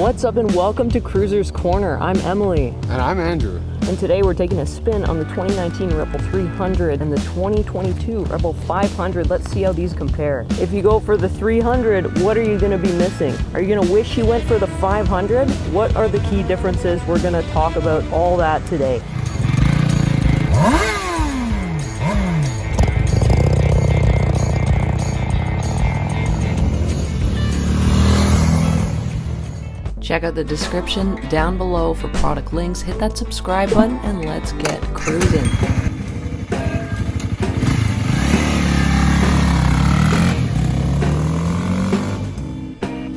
What's up and welcome to Cruiser's Corner. I'm Emily. And I'm Andrew. And today we're taking a spin on the 2019 Rebel 300 and the 2022 Rebel 500. Let's see how these compare. If you go for the 300, what are you going to be missing? Are you going to wish you went for the 500? What are the key differences? We're going to talk about all that today. Check out the description down below for product links, hit that subscribe button, and let's get cruising.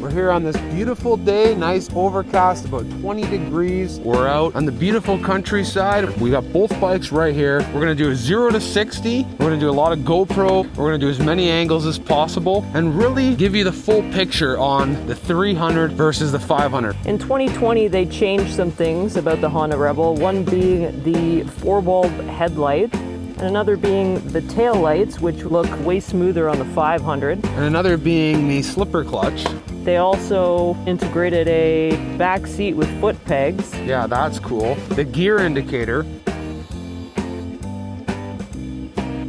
We're here on this beautiful day, nice overcast, about 20 degrees. We're out on the beautiful countryside. We got both bikes right here. We're gonna do a 0 to 60. We're gonna do a lot of GoPro. We're gonna do as many angles as possible and really give you the full picture on the 300 versus the 500. In 2020, they changed some things about the Honda Rebel, one being the 4-bulb headlight, and another being the tail lights, which look way smoother on the 500. And another being the slipper clutch. They also integrated a back seat with foot pegs. Yeah, that's cool. The gear indicator.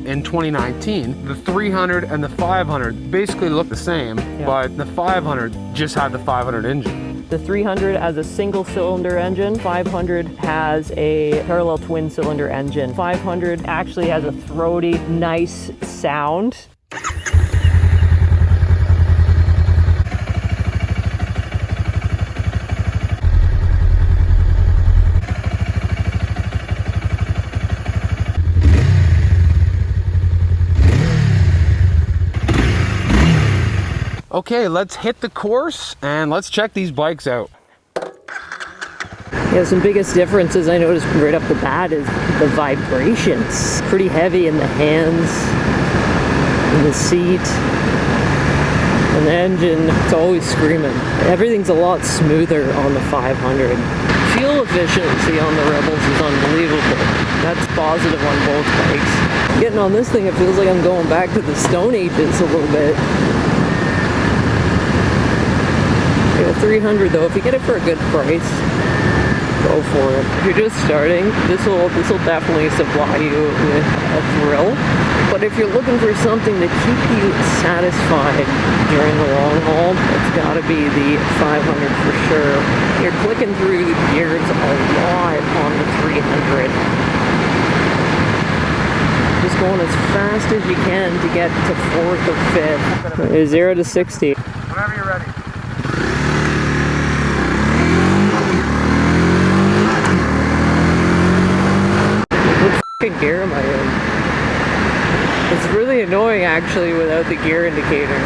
In 2019, the 300 and the 500 basically look the same, but the 500 just had the 500 engine. The 300 has a single cylinder engine, 500 has a parallel twin cylinder engine. 500 actually has a throaty, nice sound. Okay, let's hit the course and let's check these bikes out. Yeah, some biggest differences I noticed right off the bat is the vibrations. Pretty heavy in the hands, in the seat, and the engine, it's always screaming. Everything's a lot smoother on the 500. Fuel efficiency on the Rebels is unbelievable. That's positive on both bikes. Getting on this thing, it feels like I'm going back to the Stone Ages a little bit. The 300 though, if you get it for a good price, go for it. If you're just starting, this will definitely supply you with a thrill. But if you're looking for something to keep you satisfied during the long haul, it's gotta be the 500 for sure. You're clicking through the gears a lot on the 300. Just going as fast as you can to get to 4th or 5th. 0 to 60. Whenever you're ready. What gear am I in? It's really annoying actually without the gear indicator.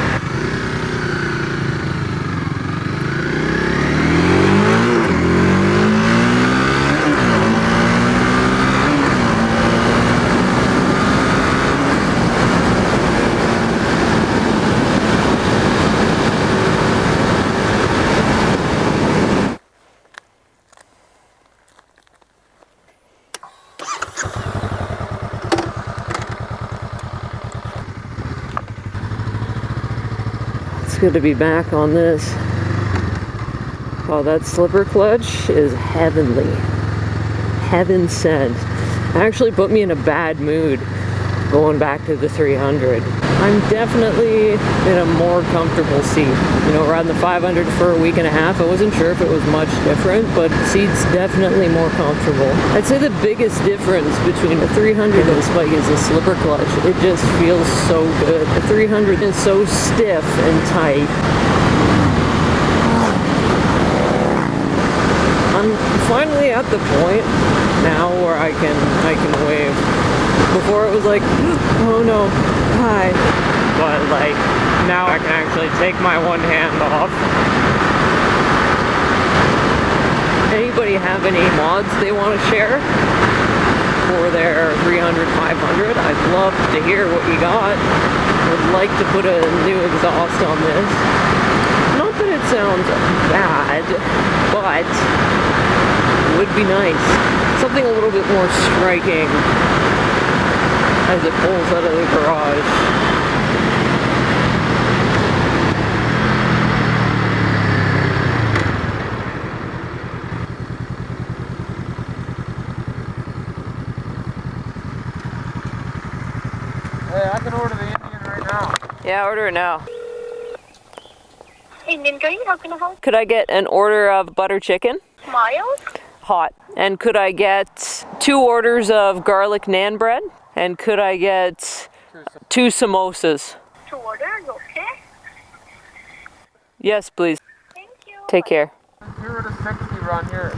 Good to be back on this. Oh, that slipper clutch is heavenly. Heaven sent. Actually put me in a bad mood going back to the 300. I'm definitely in a more comfortable seat. You know, riding the 500 for a week and a half, I wasn't sure if it was much different, but the seat's definitely more comfortable. I'd say the biggest difference between the 300 and this bike is the slipper clutch. It just feels so good. The 300 is so stiff and tight. I'm finally at the point now where I can wave. Before it was like, oh no, hi. But like, now I can actually take my one hand off. Anybody have any mods they want to share for their 300, 500? I'd love to hear what you got. Would like to put a new exhaust on this. Not that it sounds bad, but it would be nice. Something a little bit more striking as it pulls out of the garage. Yeah, order it now. Indian curry, how can I help? Could I get an order of butter chicken? Mild? Hot. And could I get 2 orders of garlic naan bread? And could I get 2 samosas? 2 orders, okay. Yes, please. Thank you. Take care. 0 to 60 around here.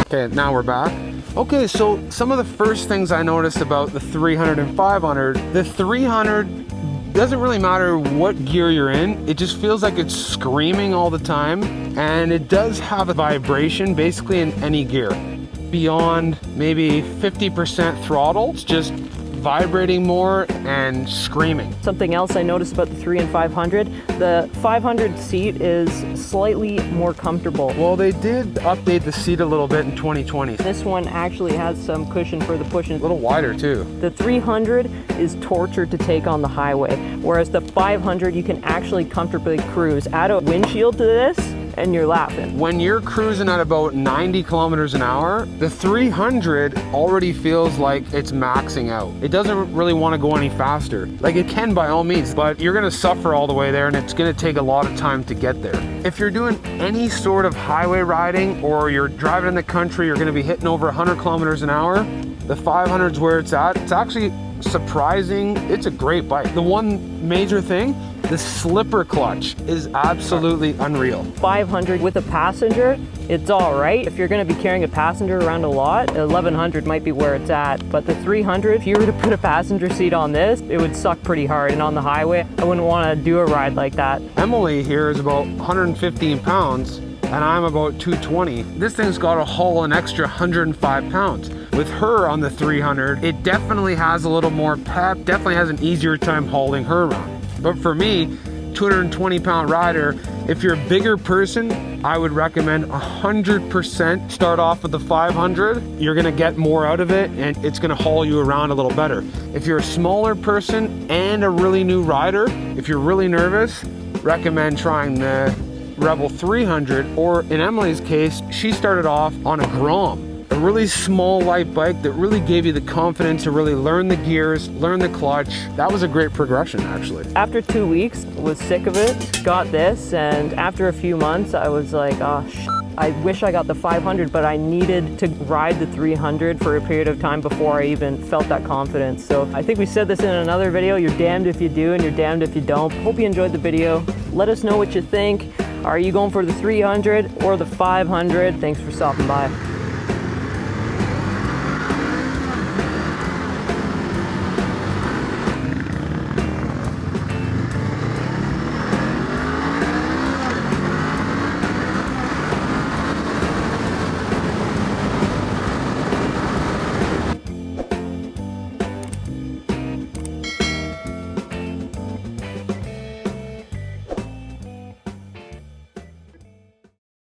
Okay, now we're back. Okay, so some of the first things I noticed about the 300 and 500, the 300 doesn't really matter what gear you're in, it just feels like it's screaming all the time, and it does have a vibration basically in any gear. Beyond maybe 50% throttle, it's just vibrating more and screaming. Something else I noticed about the 3 and 500, the 500 seat is slightly more comfortable. Well, they did update the seat a little bit in 2020. This one actually has some cushion for the pushing. A little wider too. The 300 is torture to take on the highway, whereas the 500 you can actually comfortably cruise. Add a windshield to this and you're laughing. When you're cruising at about 90 kilometers an hour, the 300 already feels like it's maxing out. It doesn't really want to go any faster. Like it can by all means, but you're gonna suffer all the way there and it's gonna take a lot of time to get there. If you're doing any sort of highway riding or you're driving in the country, you're gonna be hitting over 100 kilometers an hour, the 500's where it's at. It's actually surprising. It's a great bike. The one major thing, the slipper clutch is absolutely unreal. 500 with a passenger, it's all right. If you're gonna be carrying a passenger around a lot, 1100 might be where it's at. But the 300, if you were to put a passenger seat on this, it would suck pretty hard. And on the highway, I wouldn't wanna do a ride like that. Emily here is about 115 pounds and I'm about 220. This thing's got to haul an extra 105 pounds. With her on the 300, it definitely has a little more pep, definitely has an easier time hauling her around. But for me, 220 pound rider, if you're a bigger person, I would recommend 100% start off with the 500. You're gonna get more out of it and it's gonna haul you around a little better. If you're a smaller person and a really new rider, if you're really nervous, recommend trying the Rebel 300, or in Emily's case, she started off on a Grom, a really small light bike that really gave you the confidence to really learn the gears, learn the clutch. That was a great progression actually. After 2 weeks, was sick of it, got this, and after a few months, I was like, oh, I wish I got the 500, but I needed to ride the 300 for a period of time before I even felt that confidence. So I think we said this in another video, you're damned if you do and you're damned if you don't. Hope you enjoyed the video. Let us know what you think. Are you going for the 300 or the 500? Thanks for stopping by.